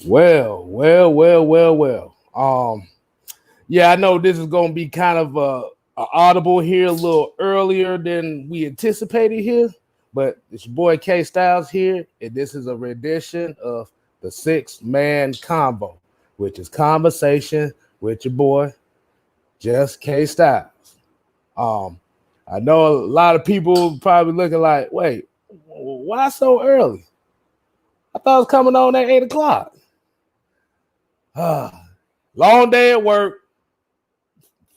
Well. Yeah, I know this is going to be kind of a audible here a little earlier than we anticipated here, but it's your boy Kstylz here, and this is a rendition of the six-man combo, which is conversation with your boy, just Kstylz. Um, I know a lot of people probably looking like, wait, why so early? I thought it was coming on at 8 o'clock. Long day at work.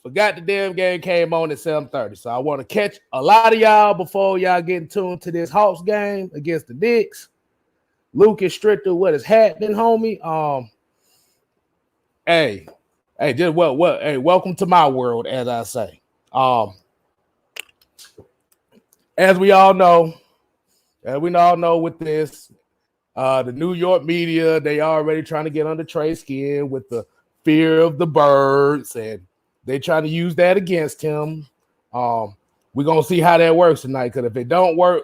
Forgot the damn game came on at 7:30. So I want to catch a lot of y'all before y'all get tuned to this Hawks game against the Knicks. Lucas Strichter, what is happening, homie? Hey, just hey, welcome to my world, as I say. As we all know with this, the New York media, they already trying to get under Trey's skin with the fear of the birds, and they trying to use that against him. We're going to see how that works tonight, because if it don't work,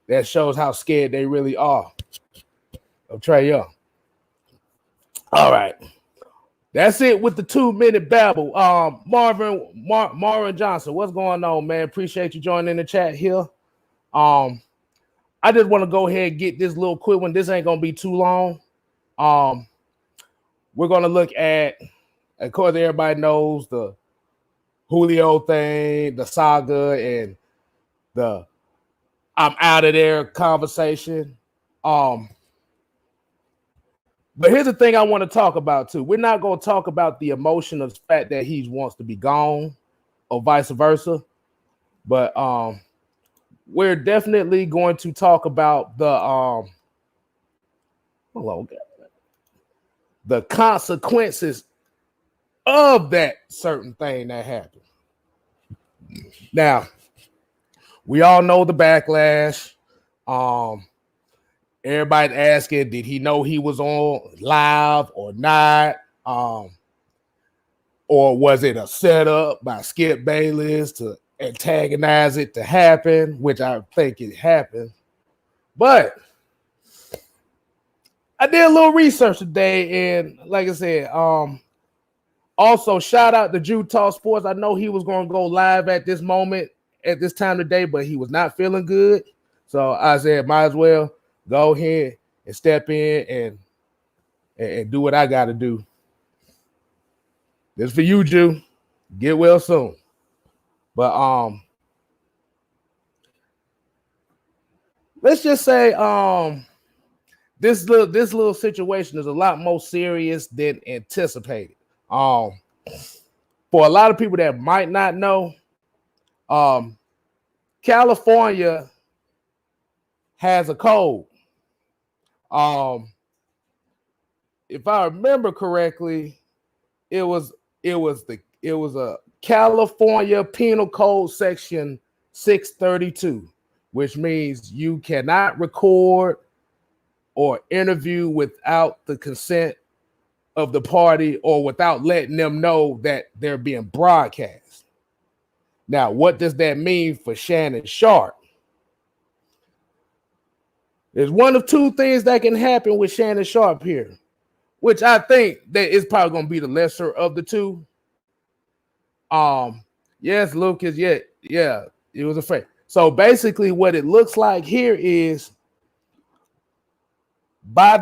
that shows how scared they really are of Trey Young. All right. That's it with the 2-minute babble. Marvin Johnson, what's going on, man? Appreciate you joining the chat here. I just want to go ahead and get this little quick one. This ain't going to be too long. We're going to look at, of course, everybody knows the Julio thing, the saga, and the I'm out of there conversation. But here's the thing I want to talk about, too. We're not going to talk about the emotion of the fact that he wants to be gone or vice versa. But we're definitely going to talk about the consequences of that certain thing that happened. Now, we all know the backlash. Everybody asking, did he know he was on live or not? Or was it a setup by Skip Bayless to antagonize it to happen, which I think it happened. But I did a little research today, and like I said, also shout out to Utah Sports. I know he was going to go live at this moment, at this time of day, but he was not feeling good. So I said, might as well go ahead and step in and do what I got to do. This for you, Jew. Get well soon. But let's just say this little situation is a lot more serious than anticipated. For a lot of people that might not know, California has a code. If I remember correctly, it was a California Penal Code Section 632, which means you cannot record or interview without the consent of the party or without letting them know that they're being broadcast. Now, what does that mean for Shannon Sharpe? There's one of two things that can happen with Shannon Sharpe here, which I think that is probably going to be the lesser of the two. Yes, Lucas, yeah, it was a fake. So basically what it looks like here is by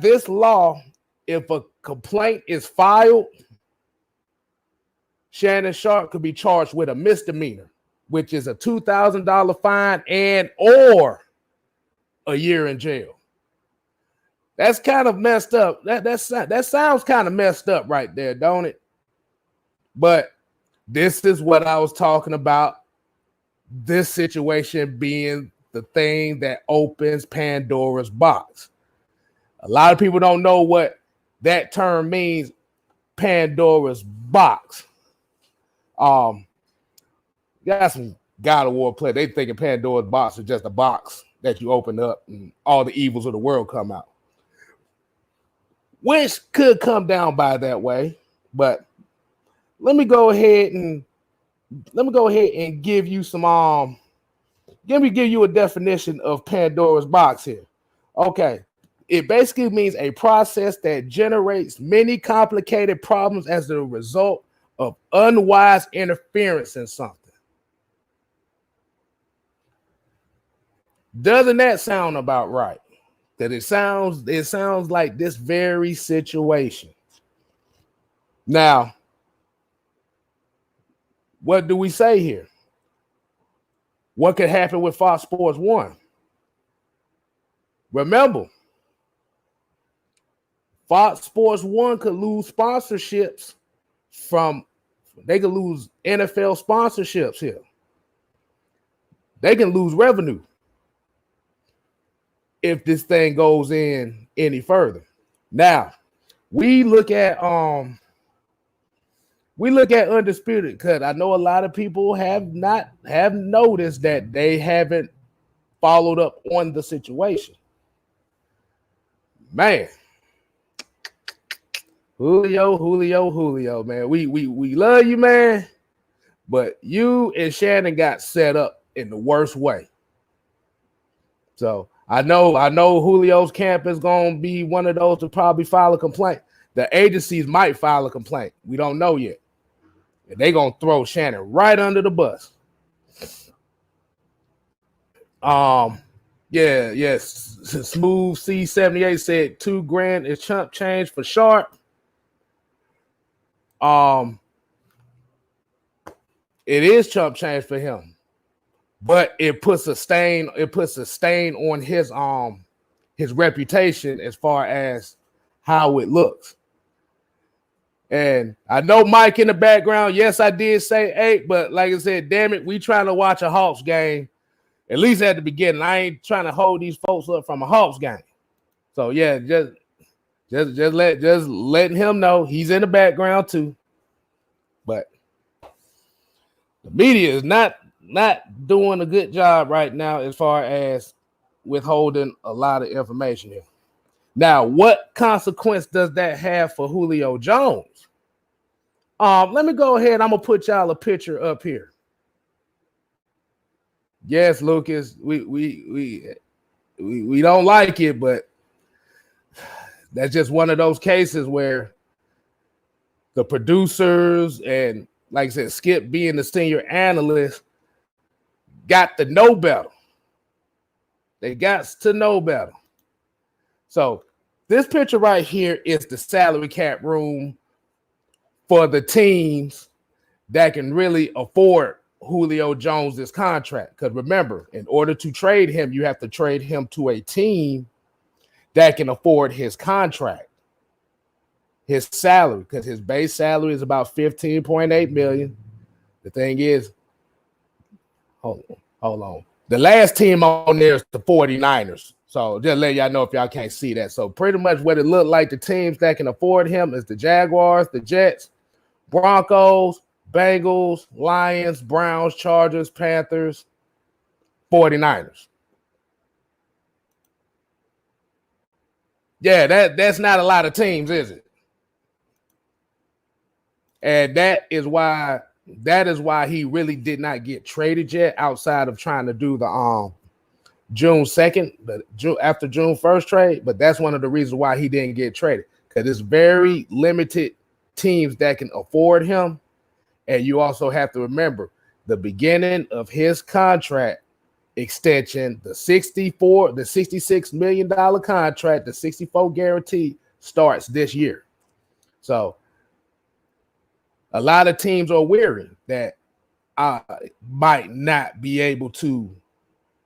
this law, if a complaint is filed, Shannon Sharpe could be charged with a misdemeanor, which is a $2,000 fine and or a year in jail. That's kind of messed up. That sounds kind of messed up right there, don't it? But this is what I was talking about. This situation being the thing that opens Pandora's box. A lot of people don't know what that term means, Pandora's box. Got some God of War play. They thinking Pandora's box is just a box that you open up and all the evils of the world come out, which could come down by that way. But let me go ahead and give you give you a definition of Pandora's box here. Okay, it basically means a process that generates many complicated problems as a result of unwise interference in something. Doesn't that sound about right? That it sounds like this very situation. Now, what do we say here? What could happen with Fox Sports 1? Remember, Fox Sports 1 could lose sponsorships they could lose NFL sponsorships here. They can lose revenue if this thing goes in any further. Now, we look at Undisputed because I know a lot of people have noticed that they haven't followed up on the situation. Man, Julio, man. We love you, man. But you and Shannon got set up in the worst way. So I know Julio's camp is gonna be one of those to probably file a complaint. The agencies might file a complaint. We don't know yet. And they're gonna throw Shannon right under the bus. Yes. Smooth C78 said $2,000 is chump change for Sharpe. It is chump change for him, but it puts a stain on his reputation as far as how it looks. And I know Mike in the background. Yes, I did say 8, but like I said, damn it, we trying to watch a Hawks game. At least at the beginning, I ain't trying to hold these folks up from a Hawks game. So yeah, just letting him know he's in the background too. But the media is not doing a good job right now as far as withholding a lot of information here. Now, what consequence does that have for Julio Jones? Let me go ahead. I'm gonna put y'all a picture up here. Yes, Lucas, we don't like it, but that's just one of those cases where the producers and, like I said, Skip being the senior analyst got to know better. They got to know better. So this picture right here is the salary cap room for the teams that can really afford Julio Jones's contract. Because remember, in order to trade him, you have to trade him to a team that can afford his contract, his salary, because his base salary is about $15.8 million. The thing is, hold on. The last team on there is the 49ers. So just let y'all know if y'all can't see that. So pretty much what it looked like, the teams that can afford him is the Jaguars, the Jets, Broncos, Bengals, Lions, Browns, Chargers, Panthers, 49ers. Yeah, that's not a lot of teams, is it? And that is why he really did not get traded yet, outside of trying to do the June 2nd, after June 1st trade. But that's one of the reasons why he didn't get traded, because it's very limited teams that can afford him. And you also have to remember the beginning of his contract extension, the $66 million contract, the 64 guarantee starts this year. So a lot of teams are weary that might not be able to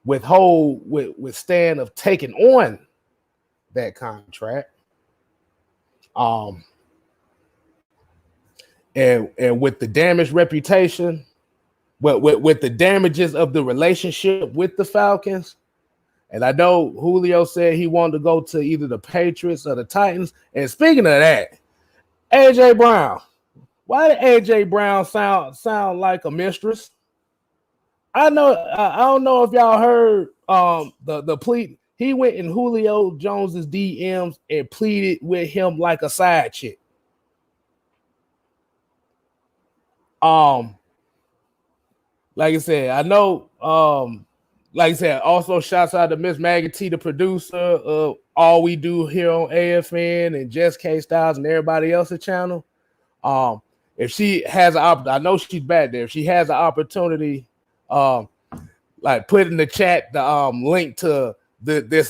withstand of taking on that contract. And with the damaged reputation, with the damages of the relationship with the Falcons, and I know Julio said he wanted to go to either the Patriots or the Titans. And speaking of that, AJ Brown. Why did AJ Brown sound like a mistress? I don't know if y'all heard the plea. He went in Julio Jones's DMs and pleaded with him like a side chick. Like I said, I know like I said, also shouts out to Miss Maggie T, the producer of All We Do here on AFN, and Jess Kstylz and everybody else's channel. If she has I know she's back there. If she has an opportunity, like put in the chat the link to this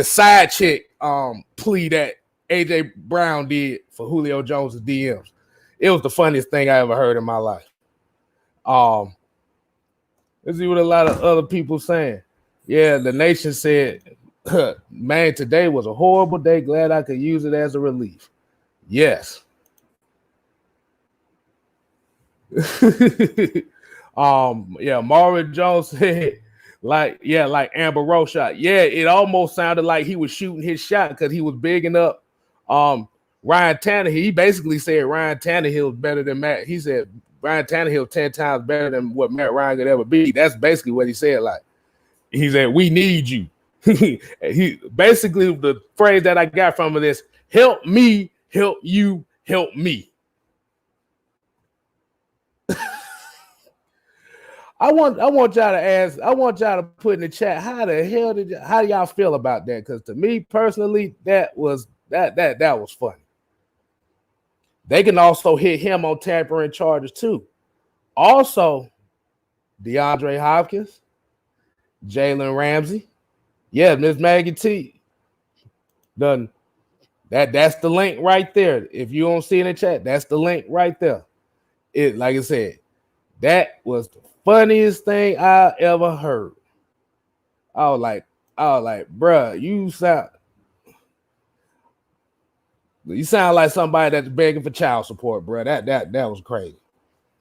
side chick plea that AJ Brown did for Julio Jones' DMs. It was the funniest thing I ever heard in my life. Let's see what a lot of other people saying. Yeah, the nation said, man, today was a horrible day. Glad I could use it as a relief. Yes. Yeah, Marvin Jones said, like Amber Rose shot. Yeah, it almost sounded like he was shooting his shot because he was bigging up Ryan Tannehill. He basically said Ryan Tannehill is better than Matt. He said Ryan Tannehill 10 times better than what Matt Ryan could ever be. That's basically what he said. Like, he said, we need you. He basically, the phrase that I got from him is, help me, help you, help me. I want y'all to ask, I want y'all to put in the chat, how do y'all feel about that? Because to me personally, that was funny. They can also hit him on tampering charges too. Also, DeAndre Hopkins, Jalen Ramsey. Yeah, Miss Maggie T. Done. That's the link right there. If you don't see it in the chat, that's the link right there. It, like I said, that was the funniest thing I ever heard. I was like, bruh, you sound like somebody that's begging for child support, bro. That was crazy.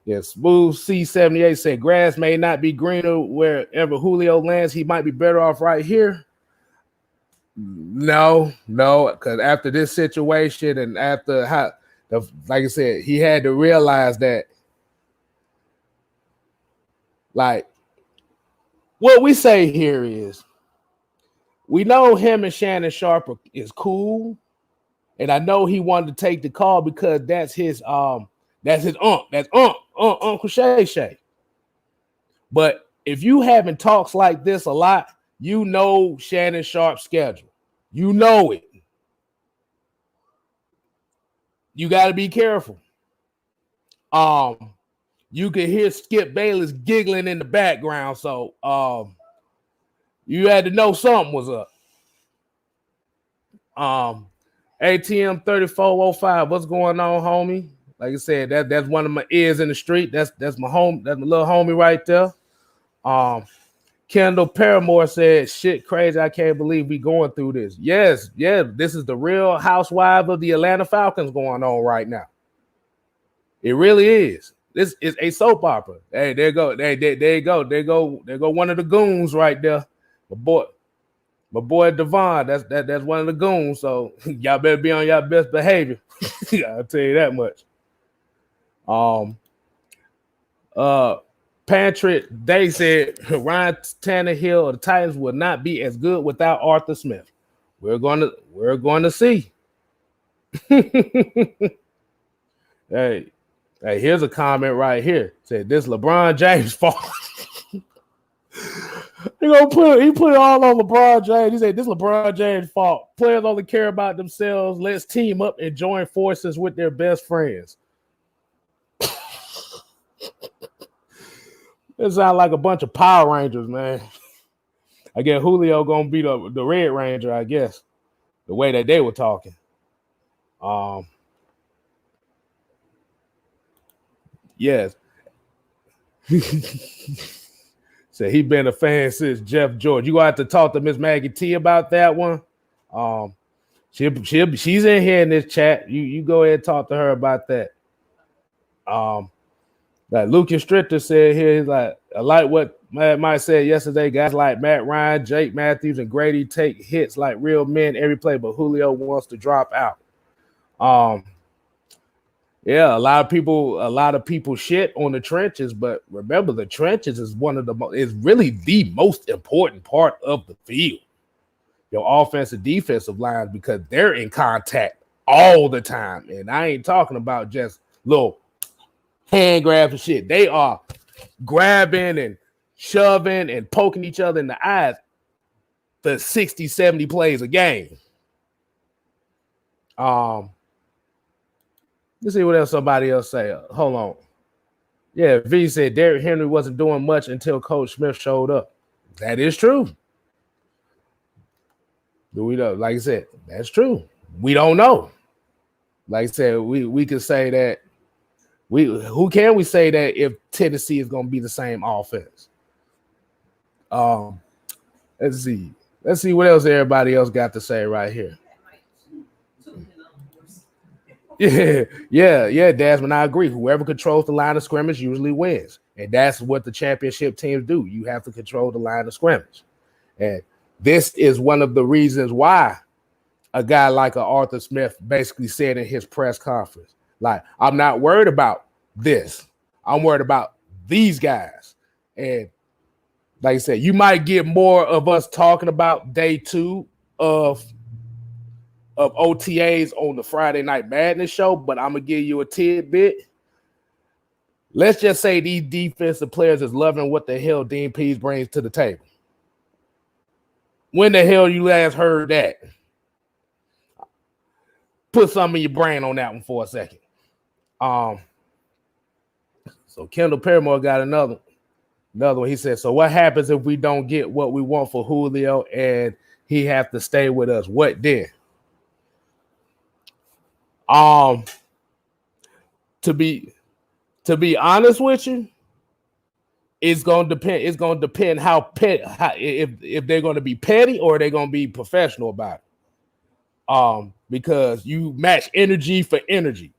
Yeah, Smooth C78 said grass may not be greener wherever Julio lands. He might be better off right here. No, because after this situation and after like I said, he had to realize that, like, what we say here is, we know him and Shannon Sharpe is cool. And I know he wanted to take the call because that's his uncle Shay Shay. But if you having talks like this a lot, you know Shannon Sharpe's schedule. You know it. You got to be careful. You can hear Skip Bayless giggling in the background, so you had to know something was up. ATM 3405, what's going on, homie? Like I said, that's one of my ears in the street. That's my home. That's my little homie right there. Kendall Paramore said, shit crazy. I can't believe we going through this. Yes, this is the real housewife of the Atlanta Falcons going on right now. It really is. This is a soap opera. Hey, there you go. There you go. There go one of the goons right there. My boy Devon, that's one of the goons. So y'all better be on y'all best behavior. I'll tell you that much. Patrick, they said Ryan Tannehill of the Titans will not be as good without Arthur Smith. We're going to see. Hey, here's a comment right here. Said this LeBron James fault. He put it all on LeBron James. He said this LeBron James fault. Players only care about themselves. Let's team up and join forces with their best friends. It sounds like a bunch of Power Rangers, man. I guess Julio gonna be the Red Ranger, I guess. The way that they were talking. Yes. So he been a fan since Jeff George. You gonna have to talk to Miss Maggie T about that one. She's in here in this chat. You go ahead and talk to her about that. Like Lucas Stritter said here, he's like, I like what Mike said yesterday. Guys like Matt Ryan, Jake Matthews, and Grady take hits like real men every play, but Julio wants to drop out. Yeah, a lot of people shit on the trenches, but remember the trenches is is really the most important part of the field. Your offensive defensive lines, because they're in contact all the time. And I ain't talking about just little hand grabs and shit. They are grabbing and shoving and poking each other in the eyes for 60, 70 plays a game. Let's see what else somebody else say. Hold on. Yeah, V said Derrick Henry wasn't doing much until Coach Smith showed up. That is true. Do we know? Like I said, that's true. We don't know. Like I said, we could say that. Who can we say that if Tennessee is going to be the same offense? Let's see. Let's see what else everybody else got to say right here. Yeah, Desmond, I agree. Whoever controls the line of scrimmage usually wins. And that's what the championship teams do. You have to control the line of scrimmage. And this is one of the reasons why a guy like Arthur Smith basically said in his press conference, like, I'm not worried about this. I'm worried about these guys. And like I said, you might get more of us talking about day 2 of OTAs on the Friday Night Madness show, but I'm going to give you a tidbit. Let's just say these defensive players is loving what the hell Dean Pease brings to the table. When the hell you last heard that? Put some in your brain on that one for a second. So Kendall Paramore got another one. He said, so what happens if we don't get what we want for Julio and he have to stay with us? What then? To be honest with you, it's gonna depend. It's gonna depend how if they're gonna be petty or they're gonna be professional about it. Because you match energy for energy.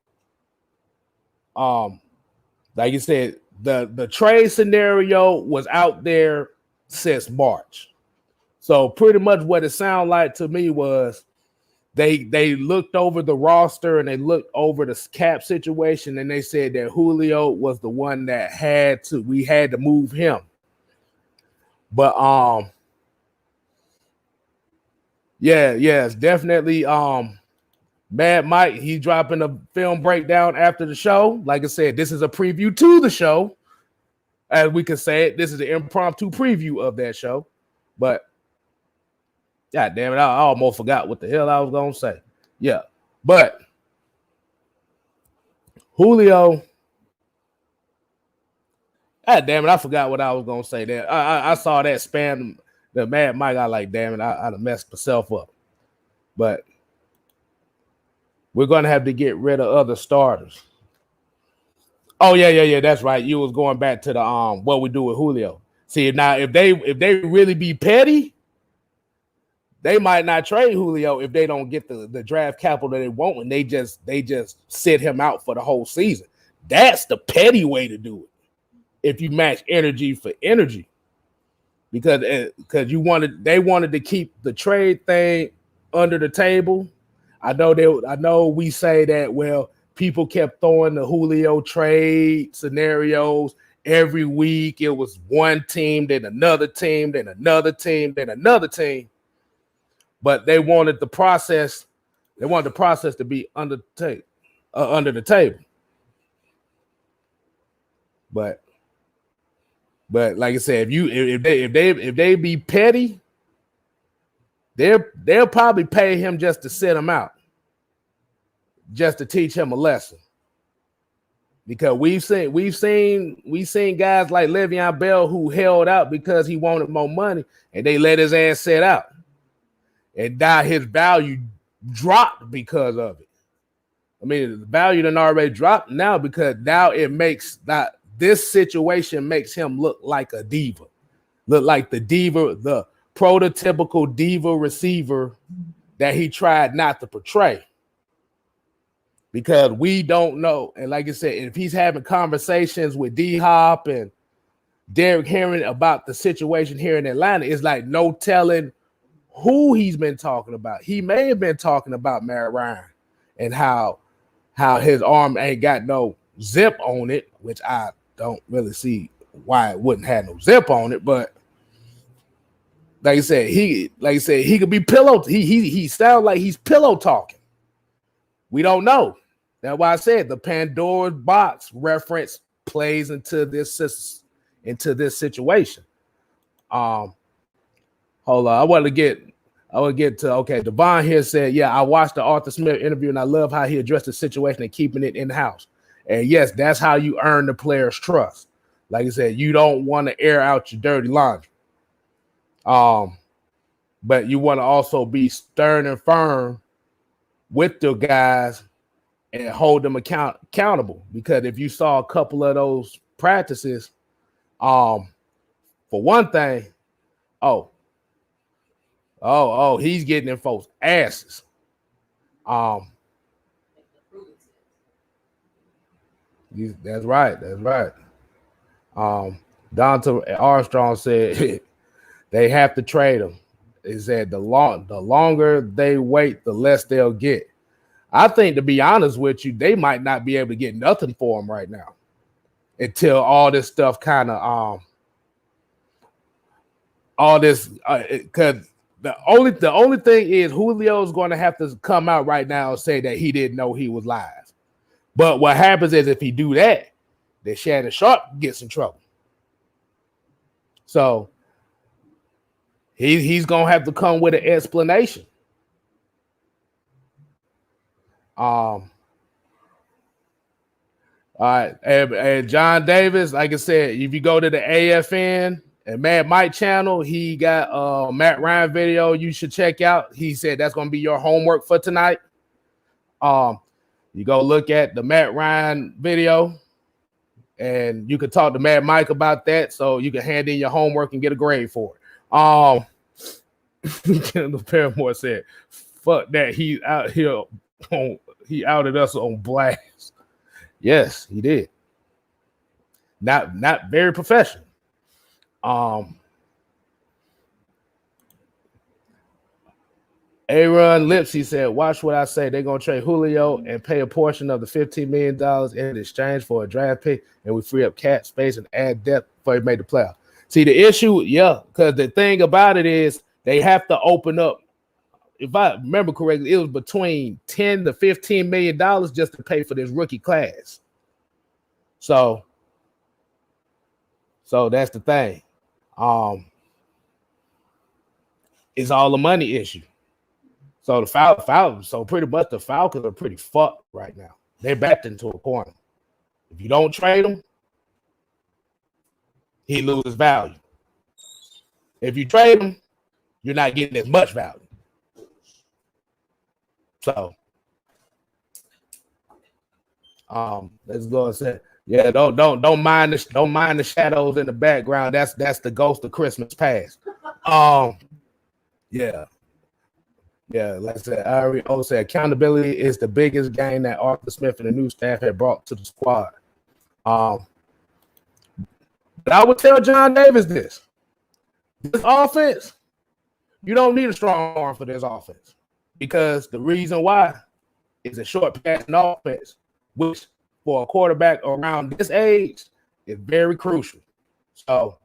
Like you said, the trade scenario was out there since March. So pretty much what it sounded like to me was they looked over the roster and they looked over the cap situation and they said that Julio was the one that we had to move him. But it's definitely Mad Mike, he's dropping a film breakdown after the show. Like I said, this is a preview to the show. As we can say it, this is an impromptu preview of that show. But God damn it, I almost forgot what the hell I was going to say. Yeah, but Julio, God damn it, I forgot what I was going to say there. I saw that spam, the Mad Mike, I like, damn it, I'd have messed myself up. But we're going to have to get rid of other starters. Oh, yeah, that's right. You was going back to the what we do with Julio. See, now if they really be petty, they might not trade Julio if they don't get the draft capital that they want, and they just sit him out for the whole season. That's the petty way to do it. If you match energy for energy, because they wanted to keep the trade thing under the table. I know we say that, well, people kept throwing the Julio trade scenarios every week. It was one team, then another team, then another team, then another team. But they wanted the process. They wanted the process to be under the table. But like I said, if they be petty, they'll probably pay him just to sit him out, just to teach him a lesson. Because we've seen guys like Le'Veon Bell who held out because he wanted more money, and they let his ass sit out. And now his value dropped because of it. I mean, the value done already dropped now because now it makes that this situation makes him look like a diva, look like the diva, the prototypical diva receiver that he tried not to portray. Because we don't know, and like I said, if he's having conversations with D-Hop and Derrick Henry about the situation here in Atlanta, it's like no telling who he's been talking about. He may have been talking about Matt Ryan and how his arm ain't got no zip on it, which I don't really see why it wouldn't have no zip on it. But like I said, he could be pillow. He sounds like he's pillow talking. We don't know. That's why I said the Pandora's box reference plays into this situation. Hold on. I want to get to okay. Devon here said, yeah, I watched the Arthur Smith interview and I love how he addressed the situation and keeping it in-house. And yes, that's how you earn the player's trust. Like I said, you don't want to air out your dirty laundry. But you want to also be stern and firm with the guys and hold them accountable. Because if you saw a couple of those practices, for one thing, he's getting in folks' asses. That's right. Donta Armstrong said they have to trade him. He said the longer they wait, the less they'll get. I think, to be honest with you, they might not be able to get nothing for him right now until all this stuff kind of because the only thing is Julio's going to have to come out right now and say that he didn't know he was live. But what happens is if he do that, then Shannon Sharpe gets in trouble. So he's going to have to come with an explanation. All right, and John Davis, like I said, if you go to the AFN and Mad Mike channel, he got a Matt Ryan video you should check out. He said that's going to be your homework for tonight. You go look at the Matt Ryan video, and you can talk to Mad Mike about that, so you can hand in your homework and get a grade for it. The Paramore said, "Fuck that, he out here he outed us on blast." Yes, he did. Not very professional. Aaron Lipsy said, watch what I say. They're going to trade Julio and pay a portion of the $15 million in exchange for a draft pick, and we free up cap space and add depth before he made the playoff. See, the issue, because the thing about it is they have to open up. If I remember correctly, it was between $10 to $15 million just to pay for this rookie class. So that's the thing. It's all a money issue. So the Falcons, so pretty much the Falcons are pretty fucked right now. They're backed into a corner. If you don't trade him, he loses value. If you trade him, you're not getting as much value. So, let's go and say, don't mind the shadows in the background. That's the ghost of Christmas past. Like I said, I already said accountability is the biggest gain that Arthur Smith and the new staff had brought to the squad. But I would tell John Davis this offense, you don't need a strong arm for this offense, because the reason why is a short passing offense, which for a quarterback around this age is very crucial. So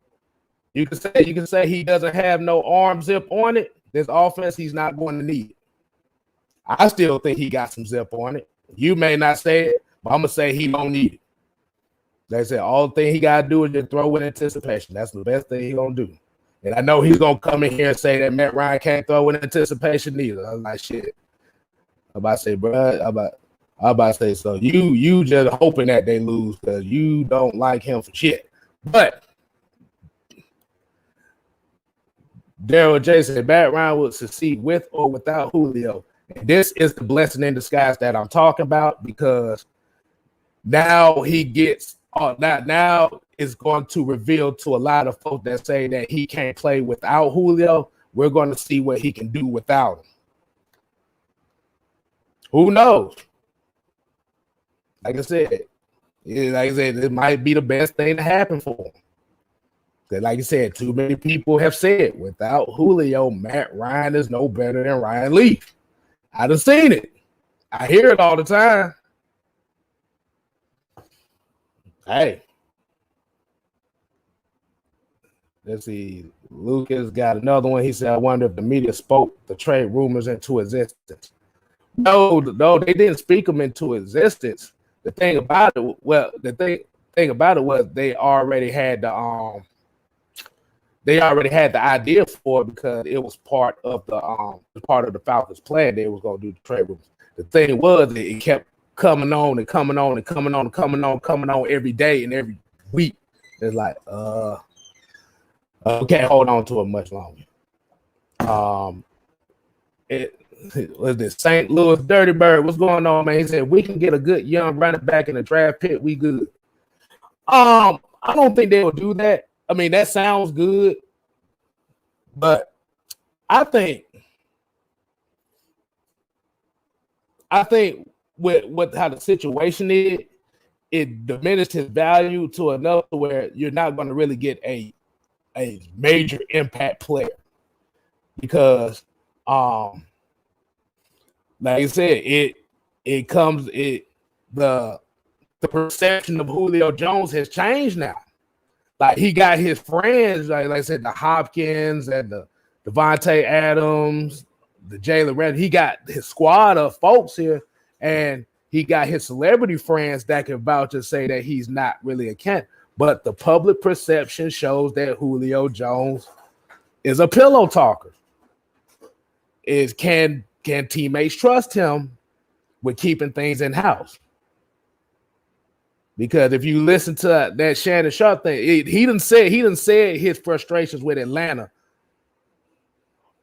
you can say he doesn't have no arm zip on it. This offense, he's not going to need it. I still think he got some zip on it. You may not say it, but I'm going to say he don't need it. Like I said, all the thing he got to do is just throw with anticipation. That's the best thing he's going to do. And I know he's going to come in here and say that Matt Ryan can't throw with anticipation either. I'm like, shit. I'm about to say, bro, I'm about to say, so you just hoping that they lose because you don't like him for shit. But Daryl J said Matt Ryan will succeed with or without Julio. And this is the blessing in disguise that I'm talking about, because now he gets now it's going to reveal to a lot of folks that say that he can't play without Julio. We're going to see what he can do without him. Who knows? Like I said, it might be the best thing to happen for him. Because like I said, too many people have said without Julio, Matt Ryan is no better than Ryan Leaf. I done seen it. I hear it all the time. Hey. Let's see. Lucas got another one. He said, I wonder if the media spoke the trade rumors into existence. No, they didn't speak them into existence. The thing about it, was they already had they already had the idea for it because it was part of the Falcons plan. They was gonna do the trade rumors. The thing was that it kept coming on and coming on and coming on and coming on every day and every week. It's like, we can't hold on to it much longer. It was this St. Louis Dirty Bird. What's going on, man? He said we can get a good young running back in the draft pick. We good. I don't think they will do that. I mean, that sounds good, but I think with how the situation is, it diminished his value to enough to where you're not going to really get a major impact player because, like I said, the perception of Julio Jones has changed now. Like he got his friends, like I said, the Hopkins and the Devontae Adams, the Jalen Randall. He got his squad of folks here, and he got his celebrity friends that can vouch and say that he's not really a candidate. But the public perception shows that Julio Jones is a pillow talker. Can teammates trust him with keeping things in house? Because if you listen to that Shannon Sharpe thing, he done said his frustrations with Atlanta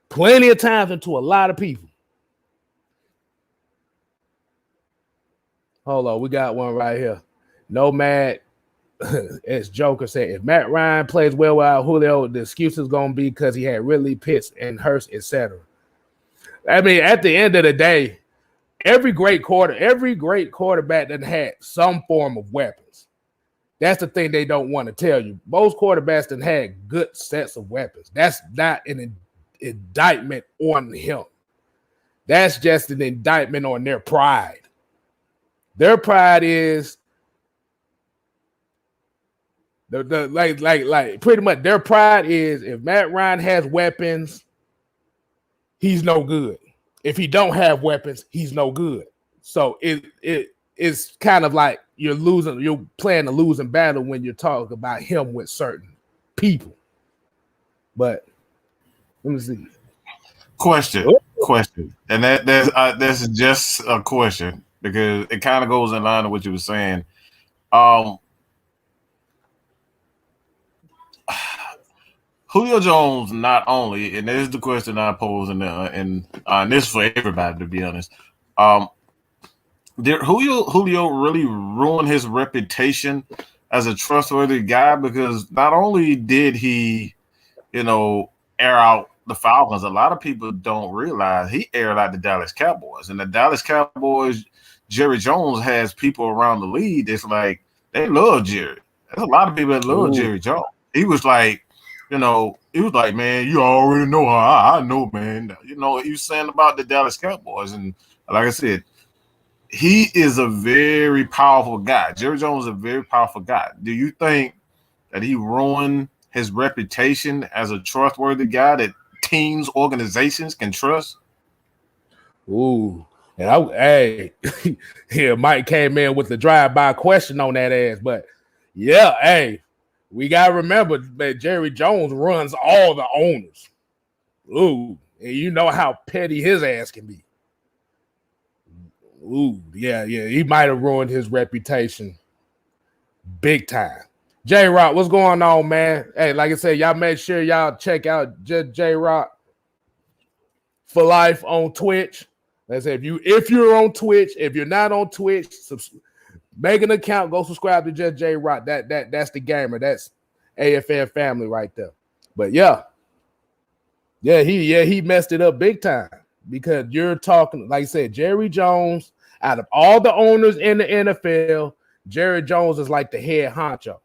plenty of times and to a lot of people. Hold on, we got one right here. Nomad, as Joker said, if Matt Ryan plays well without Julio, the excuse is going to be because he had Ridley, Pitts, and Hurst, etc. I mean, at the end of the day, every great quarterback that had some form of weapons. That's the thing they don't want to tell you. Most quarterbacks that had good sets of weapons. That's not an indictment on him. That's just an indictment on their pride. Their pride is like pretty much their pride is if Matt Ryan has weapons, he's no good. If he don't have weapons, he's no good. So it's kind of like you're playing a losing battle when you're talking about him with certain people. But let me see. Question, and that's just a question because it kind of goes in line with what you were saying. Julio Jones not only, and this is the question I pose, and this is for everybody to be honest. Did Julio really ruin his reputation as a trustworthy guy? Because not only did he, air out the Falcons, a lot of people don't realize he aired out the Dallas Cowboys, and the Dallas Cowboys, Jerry Jones has people around the league that's like they love Jerry. There's a lot of people that love Jerry Jones. He was like. He was like, man, you already know how I know, man. He was saying about the Dallas Cowboys. And like I said, he is a very powerful guy. Jerry Jones is a very powerful guy. Do you think that he ruined his reputation as a trustworthy guy that teams, organizations can trust? Ooh. And Mike came in with the drive-by question on that ass. But yeah, hey. We got to remember that Jerry Jones runs all the owners. Ooh, and you know how petty his ass can be. Ooh, yeah. He might have ruined his reputation big time. J-Rock, what's going on, man? Hey, like I said, y'all make sure y'all check out J-Rock for life on Twitch. Like I said, if you're on Twitch, if you're not on Twitch, make an account, go subscribe to Just J Rock. That's the gamer. That's AFL family right there. But he messed it up big time because you're talking, like I said, Jerry Jones, out of all the owners in the NFL, Jerry Jones is like the head honcho.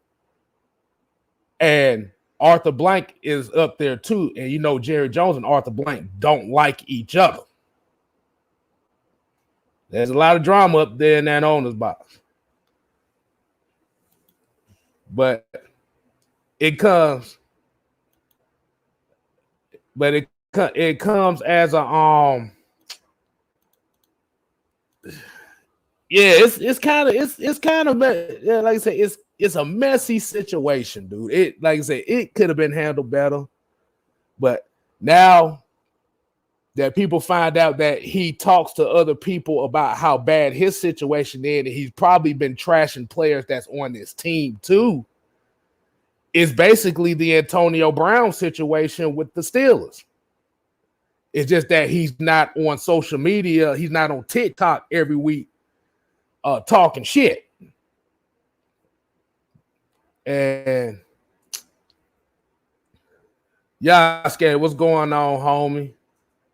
And Arthur Blank is up there too. And Jerry Jones and Arthur Blank don't like each other. There's a lot of drama up there in that owner's box. But it comes as a Yeah, it's kind of yeah, like I said, it's a messy situation, dude. It like I said, it could have been handled better, but now that people find out that he talks to other people about how bad his situation is, and he's probably been trashing players that's on this team too. It's basically the Antonio Brown situation with the Steelers. It's just that he's not on social media, he's not on TikTok every week talking shit. And yeah, scared. What's going on, homie?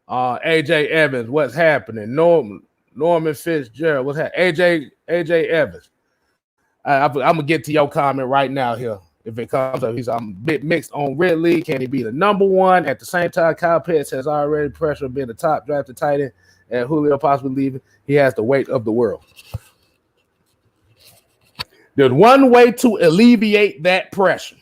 AJ Evans, what's happening? Norman Fitzgerald, what's happening? AJ Evans. I'm gonna get to your comment right now here. If it comes up, I'm a bit mixed on Ridley. Can he be the number one? At the same time, Kyle Pitts has already pressured being the top drafted tight end, and Julio possibly leaving. He has the weight of the world. There's one way to alleviate that pressure.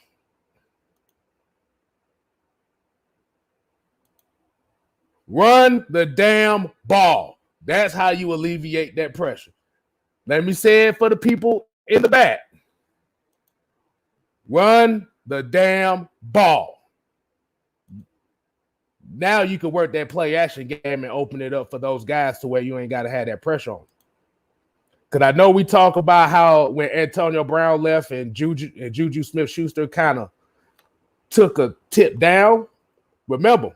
Run the damn ball. That's how you alleviate that pressure. Let me say it for the people in the back. Run the damn ball. Now you can work that play action game and open it up for those guys to where you ain't got to have that pressure on. Because I know we talk about how when Antonio Brown left and Juju Smith-Schuster kind of took a tip down, remember,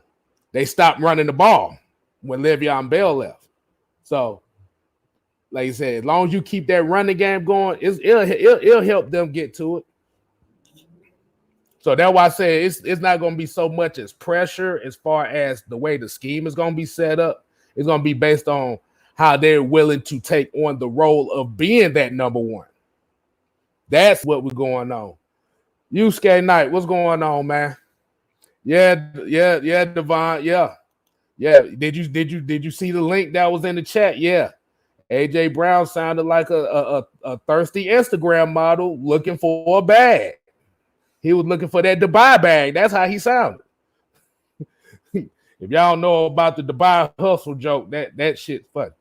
they stopped running the ball when Le'Veon Bell left. So, like you said, as long as you keep that running game going, it'll help them get to it. So that's why I say it's not going to be so much as pressure as far as the way the scheme is going to be set up. It's going to be based on how they're willing to take on the role of being that number one. That's what we're going on. Yusuke Knight, what's going on, man? Yeah, Devon, yeah. Did you see the link that was in the chat? Yeah. AJ Brown sounded like a thirsty Instagram model looking for a bag. He was looking for that Dubai bag. That's how he sounded. If y'all know about the Dubai hustle joke, that shit's funny.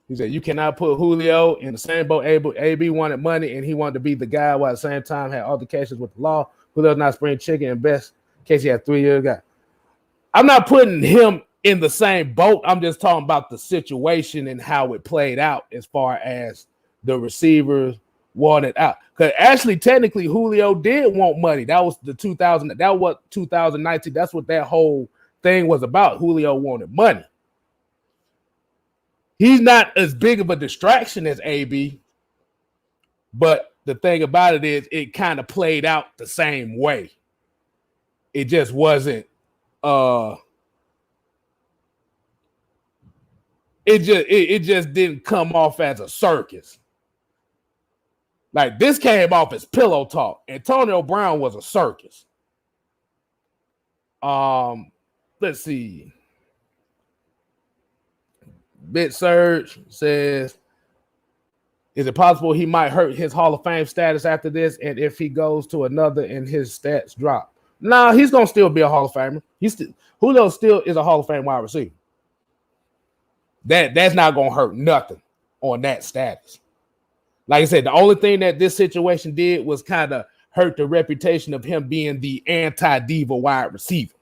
He said, you cannot put Julio in the same boat. AB wanted money, and he wanted to be the guy while at the same time had altercations with the law. Julio's not spring chicken, and best case he had 3 years ago. I'm not putting him in the same boat. I'm just talking about the situation and how it played out as far as the receivers wanted out. Because actually, technically, Julio did want money. That was the 2019. That's what that whole thing was about. Julio wanted money. He's not as big of a distraction as AB, but the thing about it is it kind of played out the same way. It just wasn't it just didn't come off as a circus. Like this came off as pillow talk. Antonio Brown was a circus. Let's see. Bit Surge says, is it possible he might hurt his Hall of Fame status after this? And if he goes to another and his stats drop? Nah, he's going to still be a Hall of Famer. Julio still is a Hall of Fame wide receiver. That's not going to hurt nothing on that status. Like I said, the only thing that this situation did was kind of hurt the reputation of him being the anti-diva wide receiver.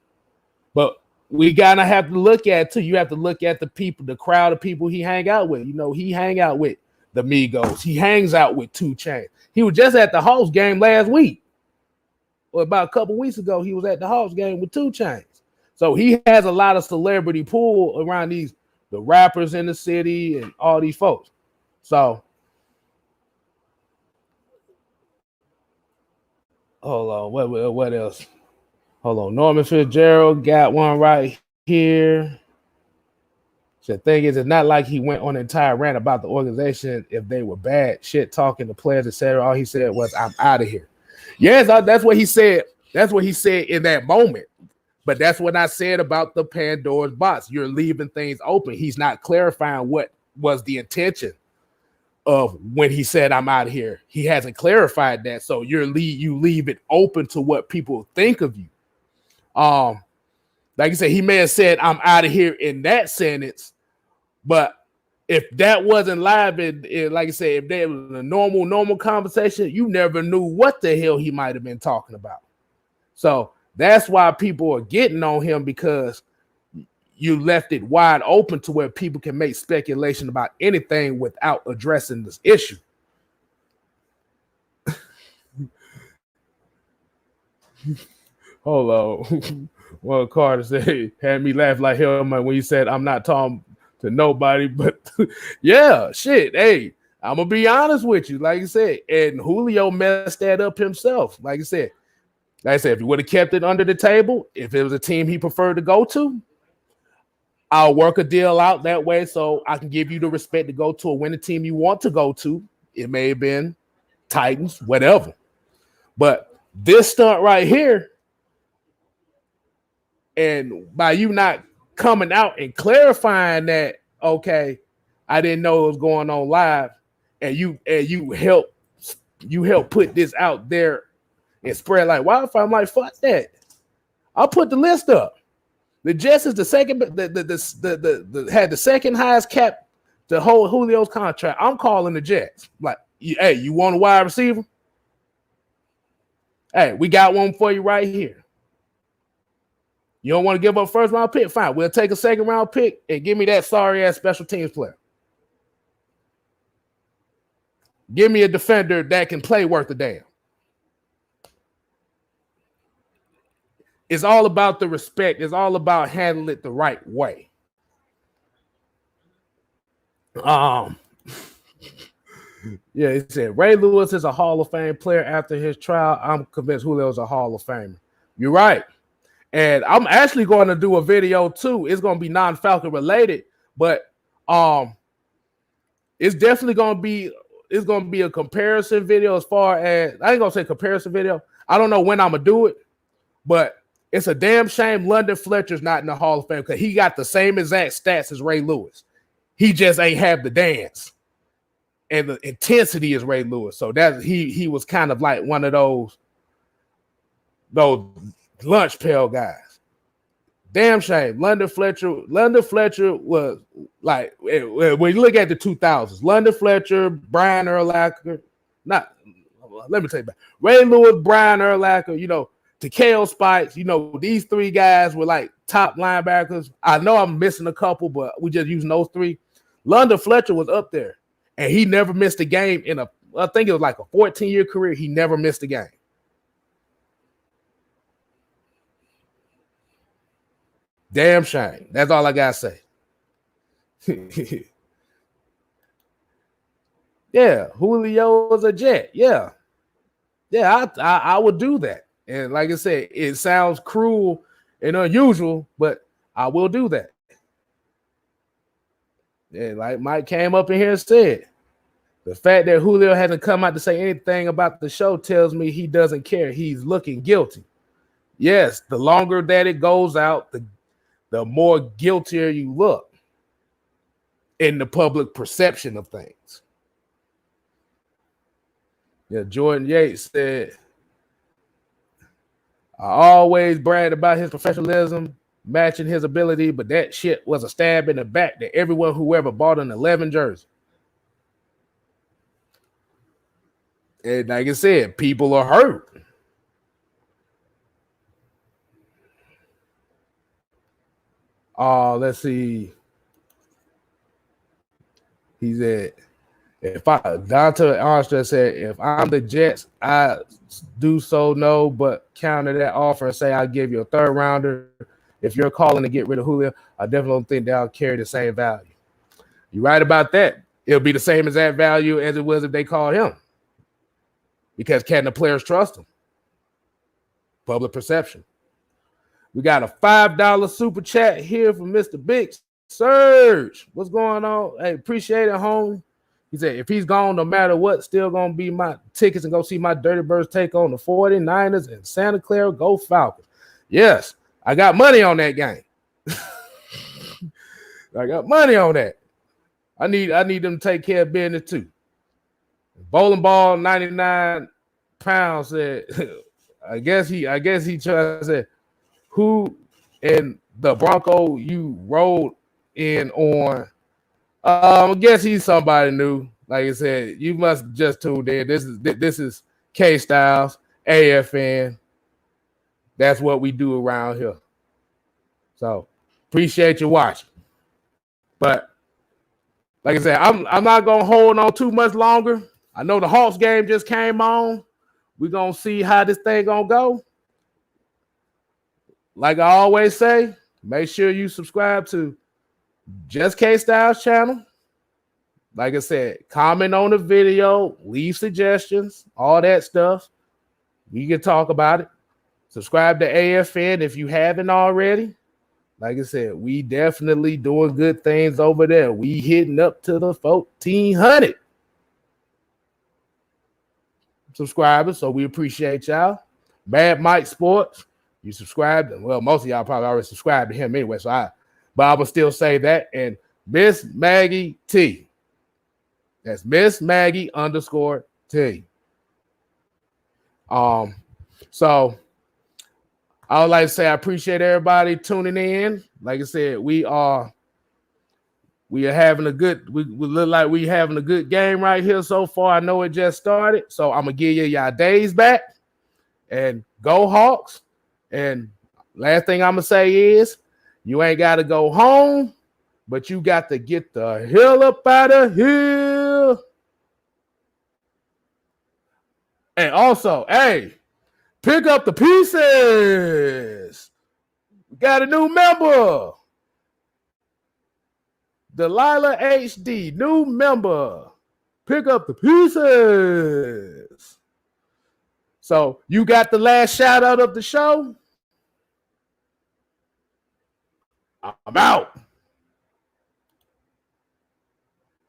But we gotta have to look at too. You have to look at the people, the crowd of people he hang out with. You know, he hang out with the Migos. He hangs out with 2 Chainz. He was just at the Hawks game last week, or about a couple weeks ago. He was at the Hawks game with 2 Chainz. So he has a lot of celebrity pool around the rappers in the city and all these folks. So hold on, what else? Hold on. Norman Fitzgerald got one right here. The thing is, it's not like he went on an entire rant about the organization if they were bad, shit talking to players, etc. All he said was, I'm out of here. Yes, that's what he said. That's what he said in that moment. But that's what I said about the Pandora's box. You're leaving things open. He's not clarifying what was the intention of when he said, I'm out of here. He hasn't clarified that. So you leave it open to what people think of you. Like you said, he may have said, I'm out of here in that sentence, but if that wasn't live, and like I said, if there was a normal conversation, you never knew what the hell he might have been talking about. So that's why people are getting on him, because you left it wide open to where people can make speculation about anything without addressing this issue. Hold on. Well, Carter said, had me laugh like hell when he said, I'm not talking to nobody, but yeah, shit. Hey, I'm going to be honest with you. Like I said, and Julio messed that up himself. Like I said, if he would have kept it under the table, if it was a team he preferred to go to, I'll work a deal out that way so I can give you the respect to go to a winning team you want to go to. It may have been Titans, whatever. But this stunt right here, and by you not coming out and clarifying that, okay, I didn't know it was going on live, and you help put this out there and spread like wildfire. I'm like, fuck that. I'll put the list up. The Jets is the second, had the second highest cap to hold Julio's contract. I'm calling the Jets. Like, hey, you want a wide receiver? Hey, we got one for you right here. You don't want to give up first round pick? Fine. We'll take a second round pick and give me that sorry ass special teams player. Give me a defender that can play worth a damn. It's all about the respect. It's all about handling it the right way. Yeah, he said Ray Lewis is a Hall of Fame player after his trial. I'm convinced Julio's a Hall of Famer. You're right. And I'm actually going to do a video too. It's going to be non-Falcon related, but it's definitely going to be a comparison video. As far as, I ain't going to say comparison video. I don't know when I'm going to do it, but it's a damn shame London Fletcher's not in the Hall of Fame, because he got the same exact stats as Ray Lewis. He just ain't have the dance and the intensity as Ray Lewis. So that he was kind of like one of those lunch pail guys. Damn shame. London Fletcher was like, when you look at the 2000s, London Fletcher, Brian Urlacher, let me tell you about Ray Lewis, Brian Urlacher, Takeo Spikes, these three guys were like top linebackers. I know I'm missing a couple, but we just using those three. London Fletcher was up there, and he never missed a game I think it was like a 14-year career. He never missed a game. Damn shame. That's all I got to say. Yeah, Julio was a Jet. Yeah, I would do that. And like I said, it sounds cruel and unusual, but I will do that. And like Mike came up in here and said, the fact that Julio hasn't come out to say anything about the show tells me he doesn't care. He's looking guilty. Yes, the longer that it goes out, the more guiltier you look in the public perception of things. Yeah, Jordan Yates said, I always bragged about his professionalism, matching his ability, but that shit was a stab in the back to everyone who ever bought an 11 jersey. And like I said, people are hurt. Let's see. He said, Dante Armstrong said, if I'm the Jets, I do so no, but counter that offer and say I'll give you a third rounder. If you're calling to get rid of Julio, I definitely don't think they'll carry the same value. You're right about that. It'll be the same exact value as it was if they called him. Because can the players trust him? Public perception. We got a $5 super chat here from Mr. Big Surge. What's going on? Hey, appreciate it, home. He said, if he's gone, no matter what, still going to be my tickets and go see my Dirty Birds take on the 49ers and Santa Clara. Go Falcons. Yes, I got money on that game. I got money on that. I need them to take care of business too. Bowling Ball, 99 pounds said, I guess he tried to say, who in the Bronco you rode in on. I guess he's somebody new. Like I said, you must just tuned in. This is Kstylz, AFN. That's what we do around here. So appreciate you watching. But like I said, I'm not gonna hold on too much longer. I know the Hawks game just came on. We're gonna see how this thing gonna go. Like I always say, make sure you subscribe to Just Kstylz channel. Like I said, comment on the video, leave suggestions, all that stuff. We can talk about it. Subscribe to AFN if you haven't already. Like I said, we definitely doing good things over there. We hitting up to the 1,400 subscribers, so we appreciate y'all. Bad Mike Sports, you subscribed. Well, most of y'all probably already subscribed to him anyway, but I will still say that. And Miss Maggie T. That's Miss Maggie _T. So I would like to say I appreciate everybody tuning in. Like I said, we are having a good. We look like we having a good game right here so far. I know it just started, so I'm gonna give you y'all days back and go Hawks. And last thing I'm gonna say is, you ain't got to go home, but you got to get the hell up out of here. And also, hey, pick up the pieces. We got a new member. Delilah HD, new member. Pick up the pieces. So you got the last shout out of the show. I'm out.